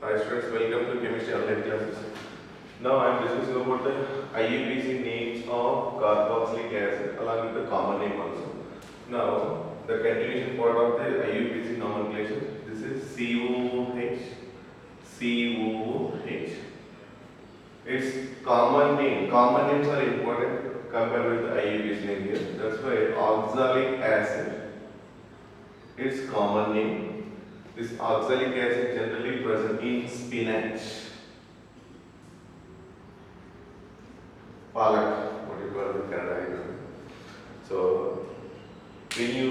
Hi students, welcome to chemistry online classes. Now I am discussing about the IUPAC names of carboxylic acid along with the common name also. Now the continuation part of the IUPAC nomenclature. This is COOH, COOH. Its common name. Common names are important compared with the IUPAC name here. That's why oxalic acid. Its common name. This oxalic acid generally present in spinach, palak, what you call it in Kannada. So when you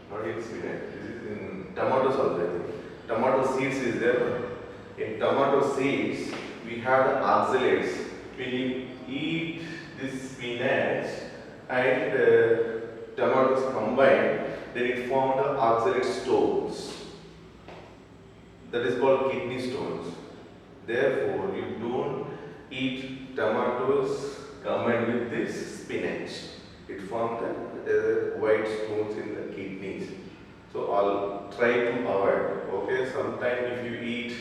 not in spinach, this is in tomatoes also. I think tomato seeds is there. In tomato seeds, we have the oxalates. When you eat this spinach and tomatoes combined, then it formed the oxalate stones. That is called kidney stones. Therefore, you don't eat tomatoes combined with this spinach. It formed the white stones in the kidneys. So I'll try to avoid. Okay, sometimes if you eat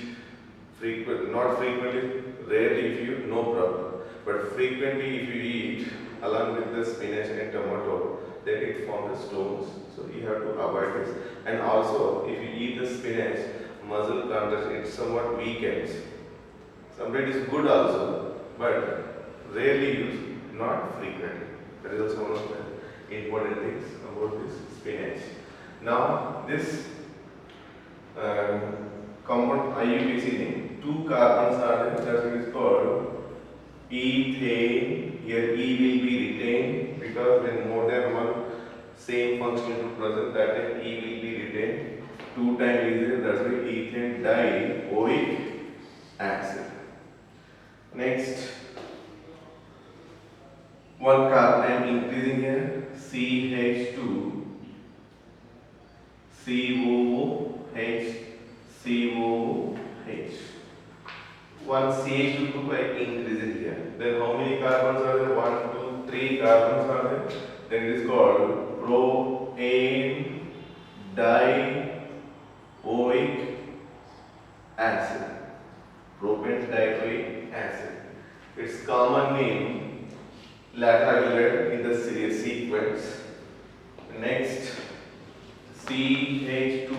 not frequently, rarely if you, no problem. But frequently if you eat along with the spinach and tomato, then it forms the stones. So you have to avoid this. And also, if you eat the spinach, muscle contraction, it somewhat weakens. Sometimes it is good also, but rarely used, not frequently. That is also one of the important things about this spinach. Now, this compound IUPAC name, two carbons are there, that's what is called ethane. Here E will be retained because when more than one same function to present, that time E will be retained. 2 times is there, that's why ethane dioic acid. Next, one carbon I am increasing here, CH2, COOH, COOH. One CH2 group I increase it here. Then how many carbons are there? 1, 2, 3 carbons are there. Then it is called propane dioic acid. Propane dioic acid. Its common name, later I will write in the sequence. Next, CH2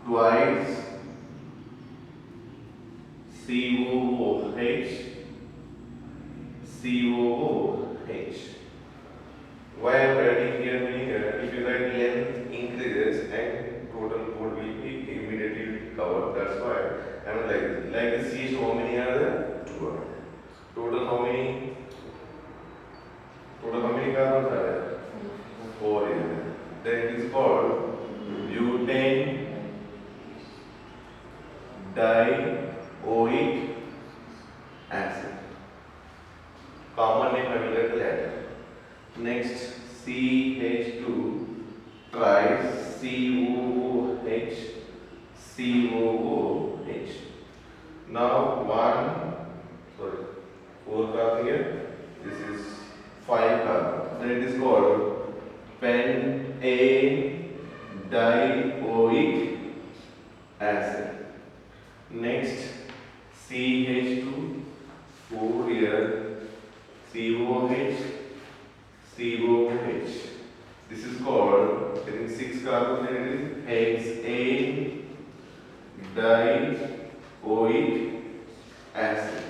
twice COOH, COOH. Why I am writing here? If you write length increases and total code will be immediately covered. That's why I am like this. Like the CH, how many are there? 2 are. Total how many? Total how many carbons are there? 4 is there. Then it is called butane dioic acid. Common name I will write later. Next, CH2 tries COOH, COOH. Now 4 carbon here. This is 5 carbon. Then it is called pentane dioic acid. Next, CH2 4 here, COOH, COOH. This is called, I think 6 carbon, then it is hexane dioic acid.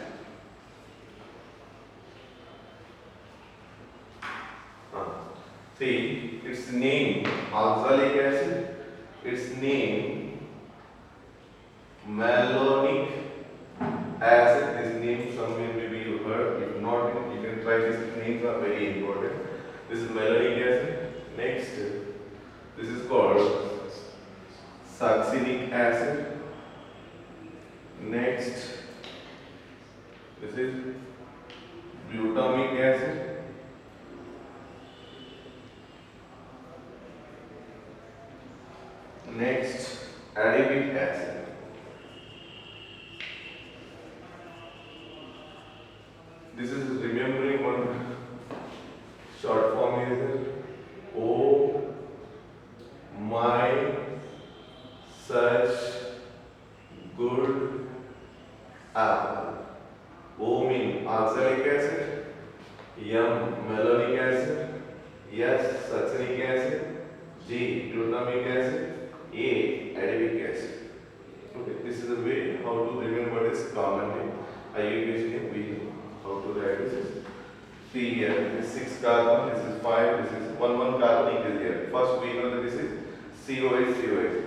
See, its name oxalic acid, its name malonic acid. This name somewhere maybe you heard. If not, you can try. These names are very important. This is malonic acid. Next, this is called succinic acid. Next, this is glutamic acid. Next, adipic acid. This is remembering one short form is O my such 5. This is one carbon increase here. First we know that this is COH.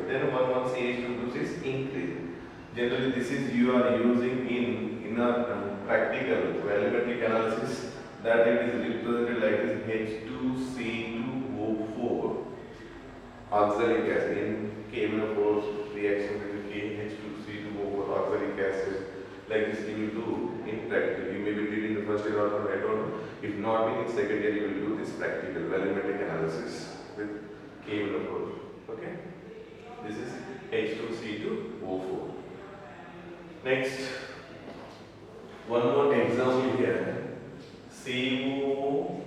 Then one CH2 is increase. Generally, this is you are using in a practical volumetric analysis, that it is represented like this H2C2O4 oxalic acid in KMnO4 reaction with H2C2O4 oxalic acid. Like this you will do in practical. You may be reading the first year or I don't know. If not in second year, you will do this practical volumetric analysis with KMnO4. Okay? This is H2C2O4. Next, one more example here. COH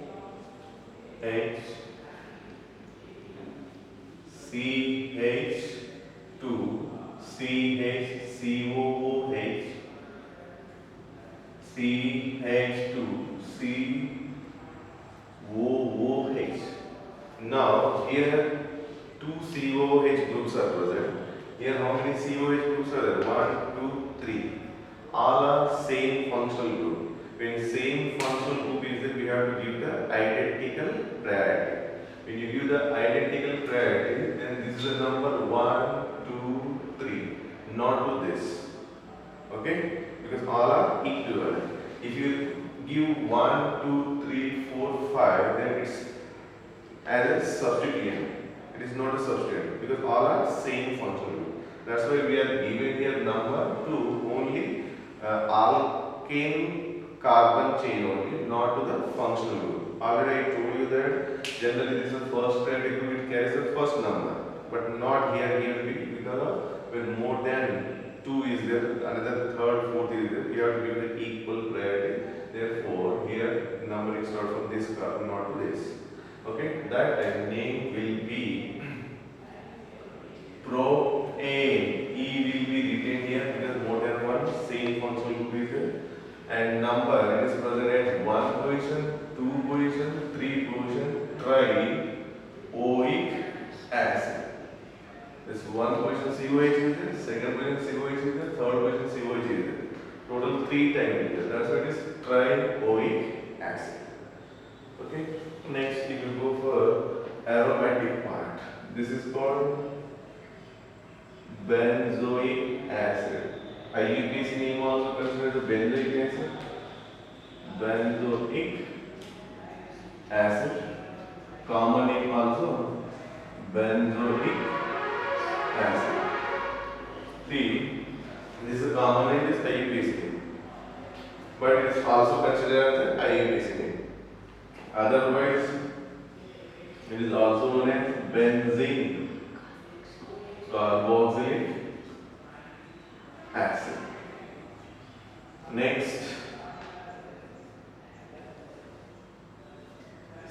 CH2 CH COOH CH2COOH. Now here two COOH groups are present. Here how many COH groups are there? 1, 2, 3. All are same functional group. When same functional group is there, we have to give the identical priority. When you give the identical priority, then this is the number 1, 2, 3. Not to this. Okay? Because all are equivalent. If you give 1, 2, 3, 4, 5, then it's as a substituent. It is not a substituent because all are same functional group. That's why we are given here number 2 only alkane carbon chain only, not to the functional group. Already I told you that generally this is the first priority group, it carries the first number, but not here given because of when more than 2 is there, another third, fourth is there, you have to give the equal priority. Therefore, here number is not from this carbon, not to this. Okay, that time name will be propane. E will be written here because more than one same functional group is there. And number it is present at 1 position, 2 position, 3 position, trioic acid. This 1 position COH is there, second position COH is there, third position COH is there. Total 3 times is there. That's why it is trioic acid. Okay. Next, if you go for aromatic part, this is called benzoic acid. IUPAC name also considered the benzoic acid. Benzoic acid. Common name also benzoic acid. See, this is a common name, is IUPAC name, but it is also considered as IUPAC name. Otherwise, it is also known as benzene carboxylic acid. Next,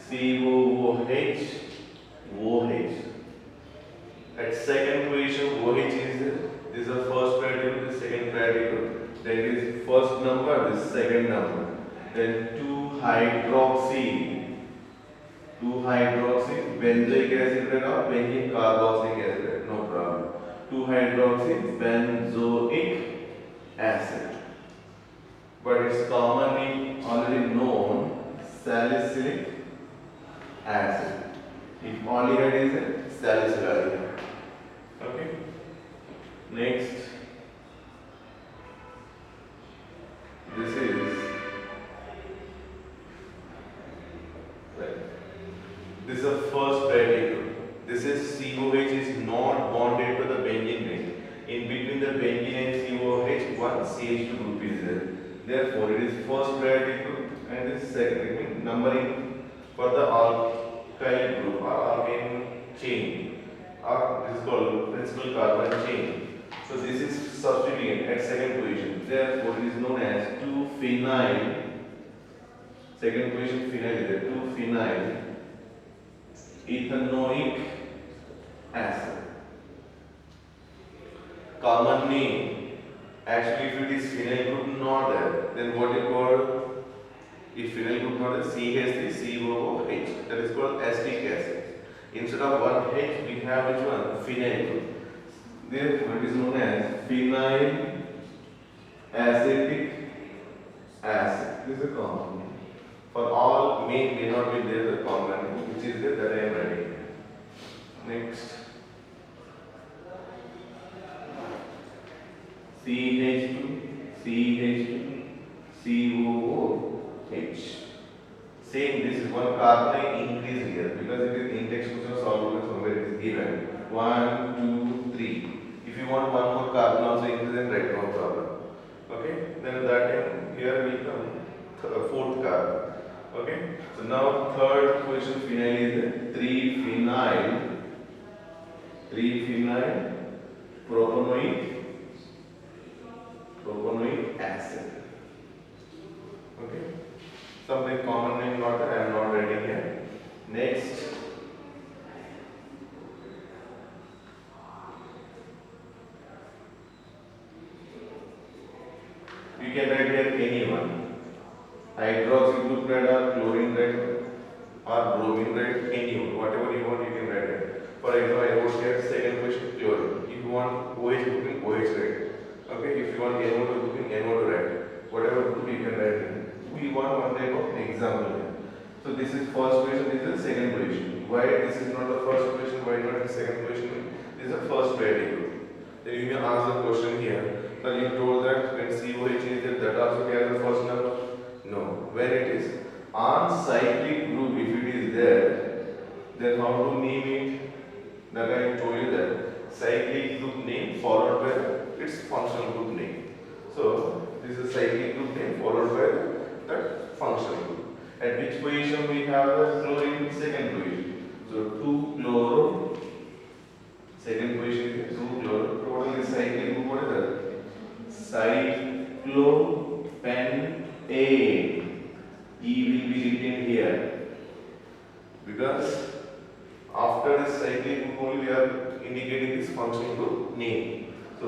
COOH, OH. At second position, OH is there. This is the first priority group, the second priority group. Then it is first number, this second number. Then 2-hydroxy benzoic acid or benzene carboxylic acid, no problem. 2-hydroxy benzoic acid, but its common name already known, salicylic acid. If aldehyde is a salicylic aldehyde. Okay. Next, this is the first priority group. This is COH is not bonded to the benzene ring. In between the benzene and COH, one CH2 group is there. Therefore, it is first priority group and this second numbering for the alkyl group or alkane chain. This is called principal carbon chain. So this is substituent at second position. Therefore, it is known as 2-phenyl. Second position phenyl is there. 2-phenyl ethanoic acid. Common name. Actually, if it is phenyl group not there, then what is called? If phenyl group not there, CH3COOH. That is called acetic acid. Instead of one H, we have which one? Phenyl group. Therefore, it is known as phenyl acetic acid. This is a common name. For all may not be there the common name. 1, 2, 3. If you want one more carbon also increase, then write, no problem. Okay, then that time here will come fourth carbon. Okay, so now third position phenyl is 3-phenyl propanoic acid. Okay, something common name not that I am not writing here. Next, you can write here anyone. Hydroxychloroquine or chlorine red or bromine red, anyone, whatever you want you can write it. For example, I wrote here second question chlorine. If you want OH grouping, OH red. Okay, if you want NO2 grouping, NO2 red. Whatever group you can write it. We want one type of example here. So this is first question, this is the second position. Why this is not the first position, why not the second position? This is the first priority group. Then you may ask the question here. So you told that when COH is there, that also carries the first number. No, when it is on cyclic group, if it is there, then how to name it? That I told you that cyclic group name followed by its functional group name. So this is cyclic group name followed by that functional group. At which position we have the chlorine? Second position. So 2-chloro. Second position is 2-chloro. Total is cyclic group. What is that? Cyclopentane. E will be written here because after this cyclic group only we are indicating this functional group name. So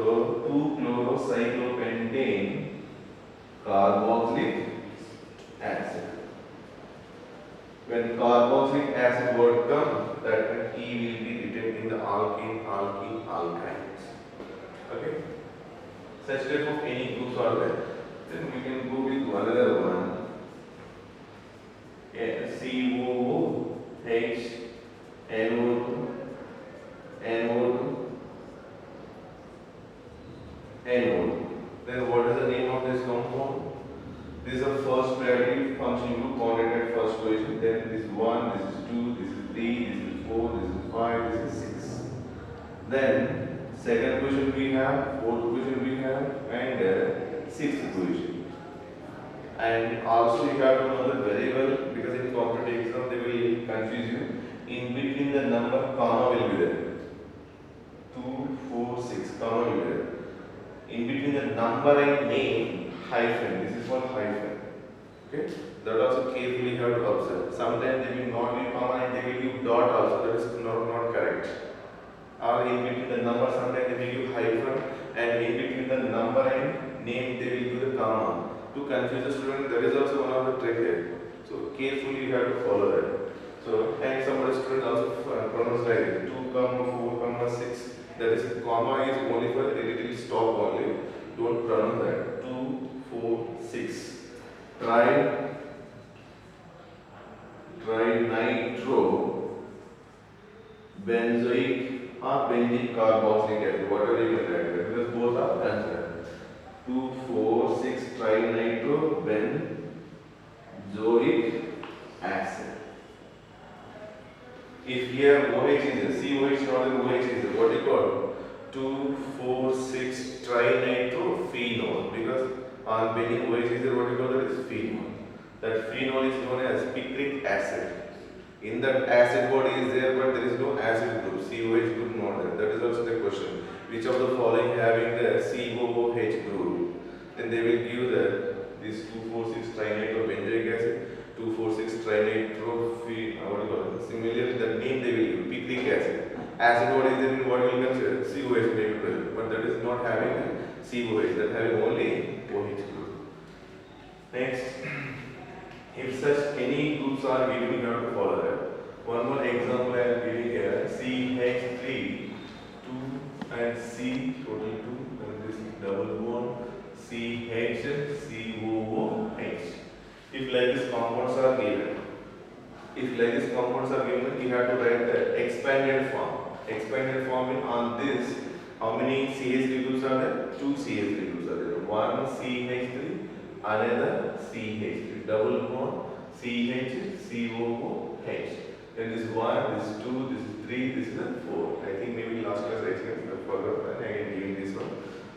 2-chlorocyclopentane carboxylic acid. When carboxylic acid word comes, that E will be written in the alkene, alkynes. Okay. Such type of any groups are there. Then we can go with another one. COOH, NO2, NO2, NO2. Then what is the name of this compound? This is the first priority functional group bonded at first position. Then this is 1, this is 2, this is 3, this is 4, this is 5, this is 6. Then second position we have, fourth position we have, and sixth position. And also you have to know that very well because in competitive exam they will confuse you. In between the number, comma will be there. 2, 4, 6, comma will be there. In between the number and name, hyphen. This is called hyphen. Okay? That also carefully you have to observe. Sometimes they will not be comma and they will give dot also. That is not correct. Or in between the number, sometimes they will give hyphen, and in between the number and name they will give the comma. To confuse the student, that is also one of the trick here. So carefully you have to follow that. So and some of the students also pronounce like 2, 4, 6. That is comma is only for a little stop only. Don't pronounce that. 2, 4, 6. Try nitro benzoic or benzyl carboxylic acid, whatever you can write, because both are considered. 2, 4, 6 trinitro benzoic acid. If here OH is there, COH not an OH is there, what do you call? 2, 4, 6 trinitro phenol, because on many OH is there, what do you call that is phenol. That phenol is known as picric acid. In that acid body is there, but there is no acid group, COH group not there. That is also the question. Which of the following having the COOH group? Then they will give this 2,4,6 trinitro benzoic acid, 2,4,6 trinitro what do you call it? Similarly, the name they will give picric acid. Acid body is there in what we will consider COH may be present, but that is not having a COH, that having only OH group. Next, if such any groups are given, you have to follow that. One more example I am giving here: CH3, 2 and C total 2, and this is double bond CH, COOH. If like these compounds are given, you have to write the expanded form. Expanded form in on this, how many CH3 groups are there? 2 CH3 groups are there. One CH3, another CH3, double bond CH, COOH. Then this 1, this is 2, this is 3, this is a 4. I think maybe last class I forgot and I am giving this one.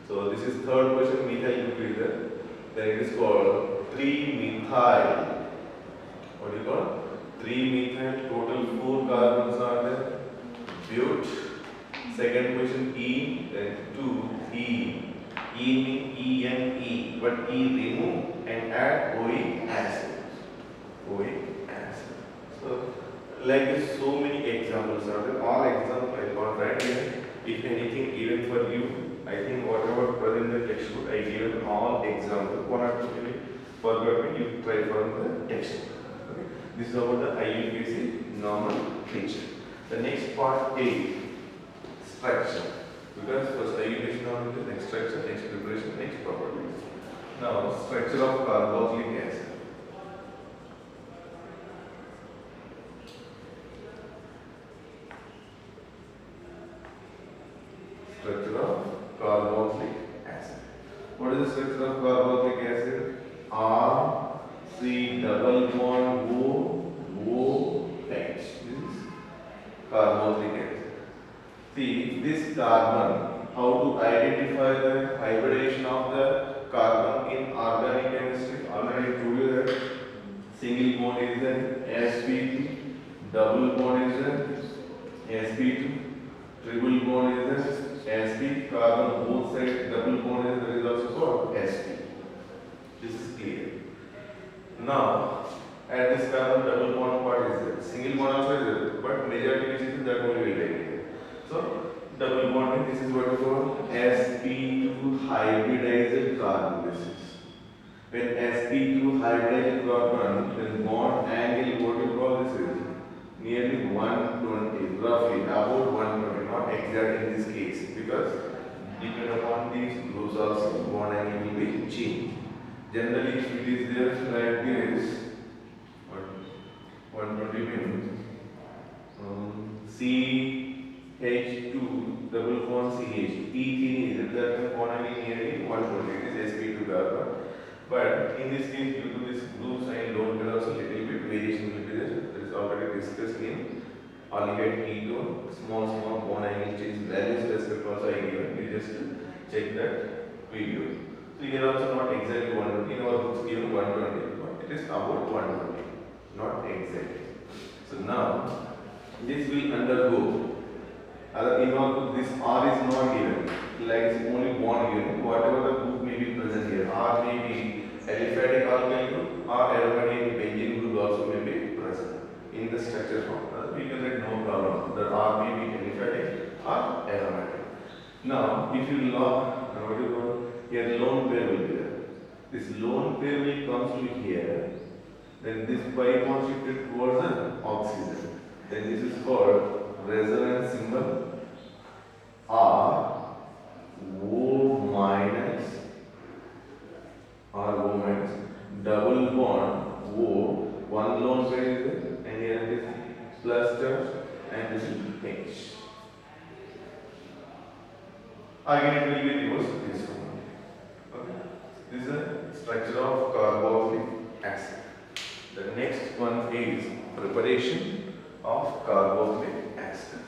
So this is third question, methyl group is there. Then it is called 3-methyl. What do you call? 3-methyl, total 4 carbons are there. But second question E, then 2 E. E means ENE, but E remove and add OE acid. OE acid. So like this, so many examples are there. All examples I got right here. If anything given for you, I think whatever present in the textbook, I given all examples. One or two maybe forgot me, you try from the textbook. Okay. This is about the IUPAC normal feature. The next part A, structure. Because first IUPAC normal is next structure, next preparation, next properties. Now structure of carboxylic acid. Structure of carboxylic acid. What is the structure of carboxylic acid? R C double bond OH. This is carboxylic acid. See this carbon. How to identify the hybridization of the carbon in organic chemistry? Already told you that single bond is an sp2, double bond is an sp2, triple bond is an sp, carbon both sides double bond is also called sp. This is clear. Now at this carbon double bond part is there, single bond also is there, but majority which is that only will take here. So double bond, this is what we call sp2 hybridized carbon. This is when sp2 hybridized carbon, then bond angle what you call this is nearly 120, roughly about 120, not exact in this case, because depending upon these groups also bond angle will be changed. Generally if it is there like this, 120 means CH2 double bond CH, ethene is that bond angle nearly 120, it is sp2 carbon. But in this case, due to this group sign lone pair also little bit variation will be there. That is already discussed in aldehyde ketone. Small bond angle change values respect also I given. You just check that video. So here also not exactly 120. In our books given 120, but it is about 120, not exactly. So now this will undergo. In our book this R is not given. Like it's only bond given. Whatever the group may be present here, R may be aliphatic alkyl group or aromatic benzene group also may be present in the structure form. We can write no problem. The R may be aliphatic or aromatic. Now, if you log, what you call here, lone pair will be there. This lone pair will come to here. Then this pi bond shifted towards the oxygen. Then this is called resonance symbol R O minus double bond O, one lone pair is there, and here this plus charge and this is H. Again it will be reversed this one. Okay. This is a structure of carboxylic acid. The next one is preparation of carboxylic acid.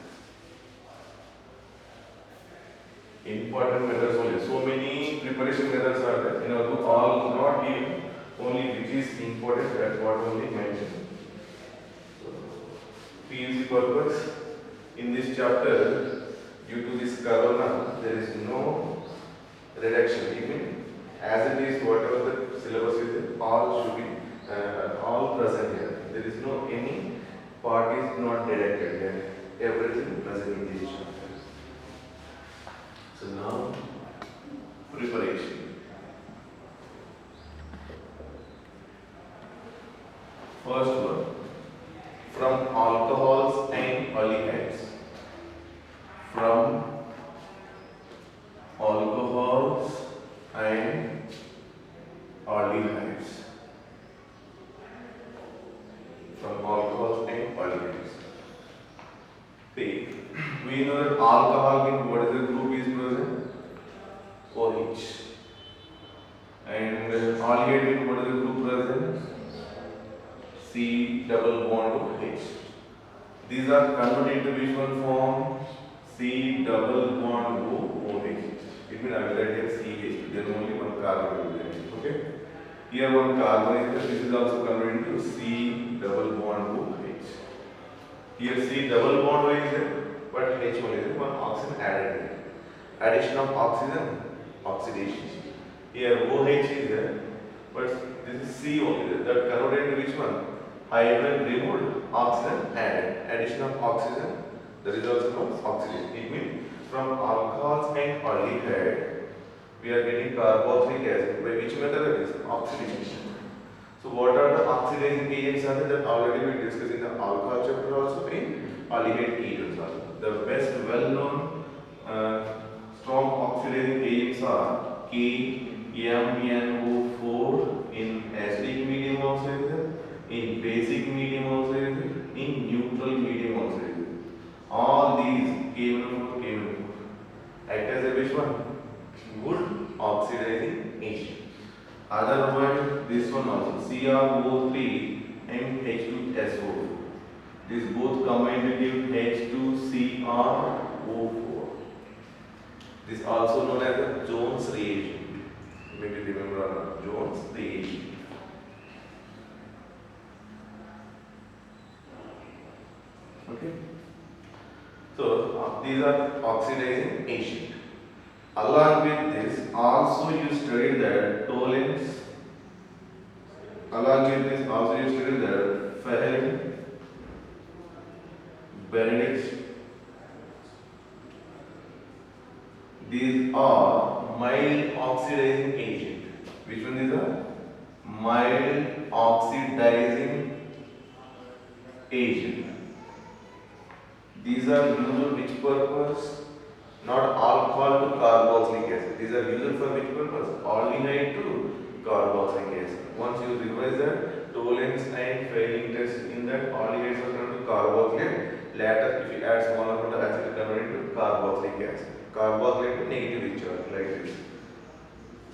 Important methods only. So many preparation methods are there. In our book, all not given, only which is important, that's what only mentioned. So, PUC purpose. In this chapter, due to this corona, there is no reduction. Even as it is, whatever the syllabus is, all should be all present here. There is no any part is not deducted here. Everything present in this chapter. So now, preparation. First one, from alcohols and aldehydes. From alcohols and aldehydes. From alcohols and aldehydes. See, we know that alcohol means what is the group is present? OH. And aldehyde means what is the group present? C double bond to H. These are converted into which one form? C double bond O OH. It means I will write here CH. Then only one carbon will be there. Okay. Here one carbon is there. This is also converted into C double bond OH. Here C double bond O is there, but H only is there. One oxygen added there. Addition of oxygen, oxidation. Here OH is there, but this is C only there. That converted into which one? Hydrogen removed, oxygen added. Addition of oxygen, that is also called oxidation. It means from alcohols and aldehyde, we are getting carboxylic acid. By which method it is? Oxidation. So what are the oxidizing agents are there? That already we discussed in the alcohol chapter also, in aldehyde ketones also. The best well-known strong oxidizing agents are KMnO4 in acidic medium also is there, in basic medium also is there, in neutral medium also is there. All these KMnO4 act as a which one? Good oxidizing agent. Otherwise, this one also CrO3 and H2SO4. These both combined to give H2CrO4. This also known as the Jones reagent. Maybe remember Jones reagent. Okay. So these are oxidizing agent. Along with this, also you studied that toluenes. Along with this, also you studied that ferrin, Benedict. These are mild oxidizing agent. Which one is a mild oxidizing agent? These are used for which purpose? Not alcohol to carboxylic acid. These are used for which purpose? Aldehyde to carboxylic acid. Once you revise that, toluenes and ferrin test in that aldehydes are converted to carboxylate. Later, if you add small amount of acid, convert it to carboxylic acid. Carboxylate to negative charge like this.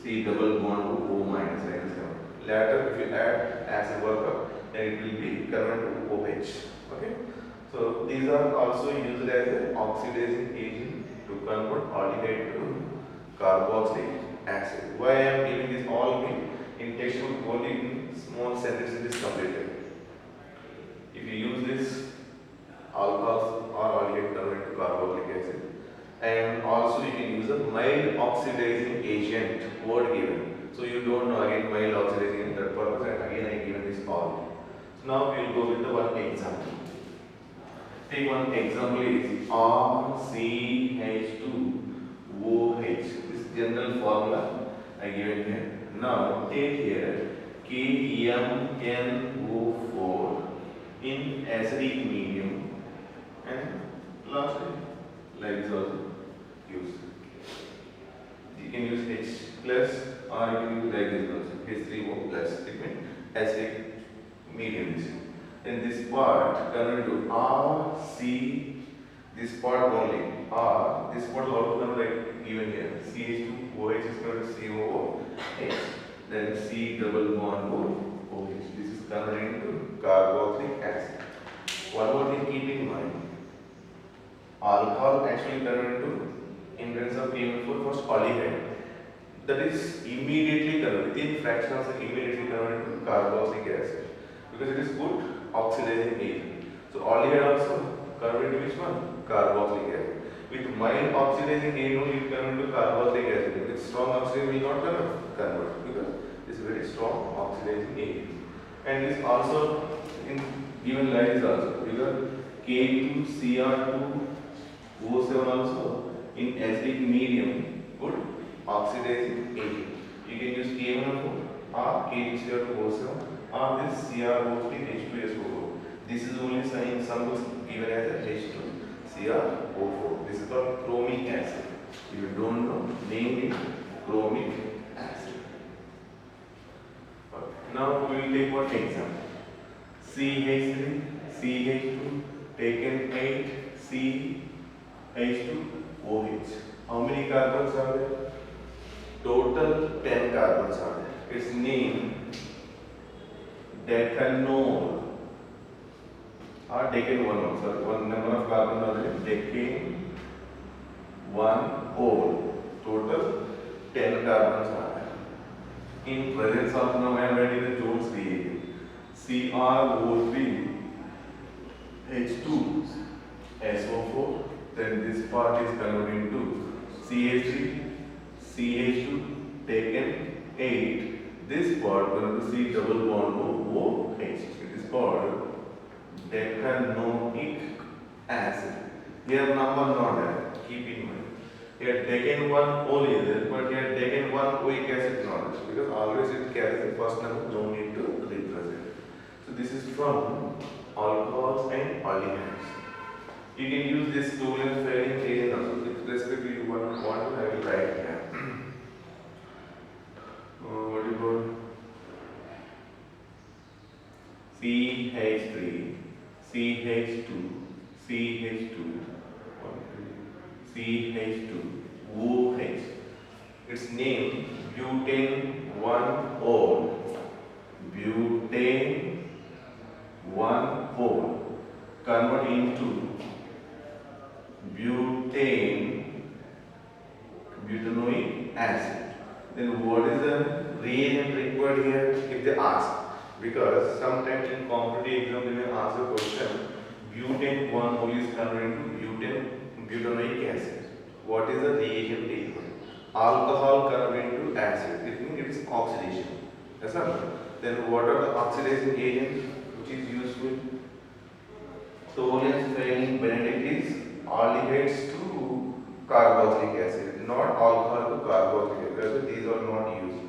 C double bond to O minus like this. Later, if you add acid workup, then it will be converted to OH. Okay. So these are also used as an oxidizing agent to convert aldehyde to carboxylic acid. Why I am giving this all in textbook only in small sentences is completed. If you use this alcohols or aldehyde convert to carboxylic acid, and also you can use a mild oxidizing agent word given. So you don't know again mild oxidizing in that purpose, and again I given this all. So now we will go with the one example. Take one example is RCH2OH. This general formula I given here. Now take here KMnO4 in acidic medium, and lastly like this also use. You can use H plus or you can use like this also H3O plus. It means acidic medium. Then this part convert to RC, this part only R, this part how to convert like given here. CH2OH is converted to COOH. Then C double bond OH. This is converted into carboxylic acid. One more thing keep in mind. Alcohol actually converted to, in terms of KMnO4 first aldehyde. That is immediately converted, within fraction of second immediately converted to carboxylic acid. Because it is good oxidizing agent. So aldehyde also converted to which one? Carboxylic acid. With mild oxidizing agent only it convert to carboxylic acid. With strong oxidizing will not convert because it is very strong oxidizing agent. And this also in given line is also because K2Cr2O7 also in acidic medium good oxidizing agent. You can use KMnO4 or K2Cr2O7 or this CrO3 H2SO4. This is only in some books given as a H2CrO4. This is called chromic acid. If you don't know, name it chromic acid. Okay. Now we will take one example. CH3, CH2, taken 8, CH2OH. How many carbons are there? Total 10 carbons are there. Its name decanol. or decane one more. Sorry, one number of carbon are there. Decane one whole. Total 10 carbons are there. In presence of, now I am writing the Jones reagent. CrO3 H2 SO4. Then this part is converted into CH3 CH2 taken 8. This part going to C double bond OH. It is called decanoic acid. Here number not there. Keep in mind. Here decane one only is there, but here decane one oic acid not there, because always it carries the first number. No need to represent. So this is from alcohols and aldehydes. You can use this tool in failing agent also. With respect to you one model, I will write here. What do you call? CH3, CH2, CH2, CH2, OH. Its name butane 1-ol. Butane 1-ol. Convert into butanoic acid. Then what is the reagent required here if they ask? Because sometimes in competitive exam they may ask a question, butane 1-ol is converted into butanoic acid. What is the reagent required? Alcohol converted into acid. It means it is oxidation. That's not. Then what are the oxidizing agents which is useful? Toluene, styrene, benedict is aldehydes to carboxylic acid, not alcohol to carboxylic acid. These are not used.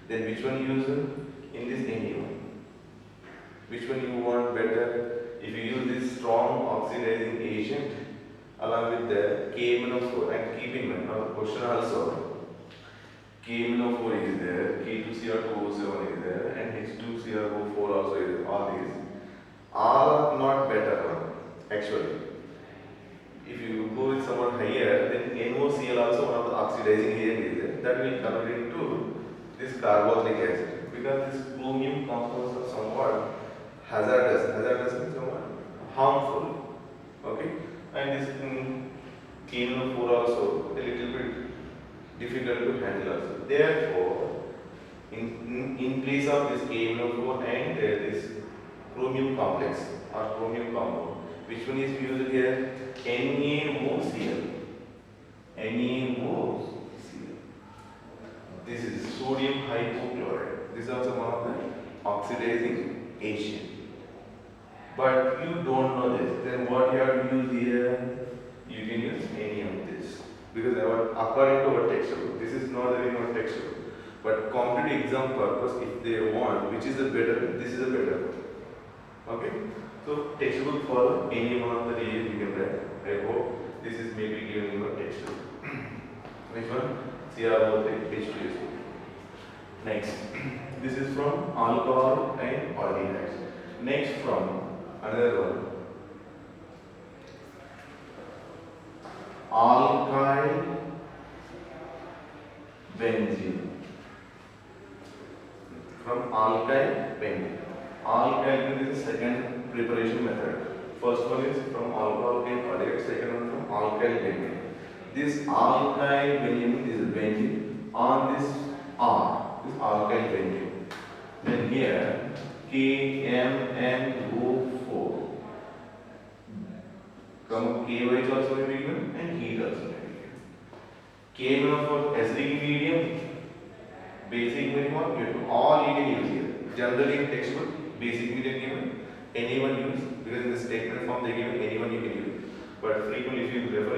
Then which one use in this anyone? Which one you want better? If you use this strong oxidizing agent along with the KMnO4, and keep in mind now the question also, KMnO4 is there, K2Cr2O7 is there, and H2Cr4 also is there. All these are not better actually. If you go with somewhat higher, then NOCl also one of the oxidizing agent is there, that will convert into this carboxylic acid, because this chromium compounds are somewhat hazardous means somewhat harmful. Okay, and this KMnO4 also a little bit difficult to handle also. Therefore, in place of this KMnO4 and this chromium complex or chromium compound, which one is used here? NaOCl. NaOCl. This is sodium hypochlorite. This is also one of the oxidizing agent. But you don't know this. Then what you have to use here? You can use any of this. Because according to our textbook, this is not there in our textbook. But competitive exam purpose, if they want, which is the better, this is a better one. Okay? So textbook for any one of the reagents you can write. I hope this is maybe given in your textbook. Which one? CrO3 H2SO. Next, this is from alcohol and aldehydes. Next from another one, alkyl benzene. From alkyl benzene. Alkyl benzene is the second preparation method. First one is from alcohol and aldehyde. Second one from alkyl benzene. This alkyl benzene is a benzene on this R. This alkyl benzene. Then here KMnO4. KOH also may be given and heat also may be given. KMnO4 acidic medium, basic medium, all you can use here. Generally in textbook, basic medium given, anyone use, because in the statement form they give anyone you can use. But frequently if you refer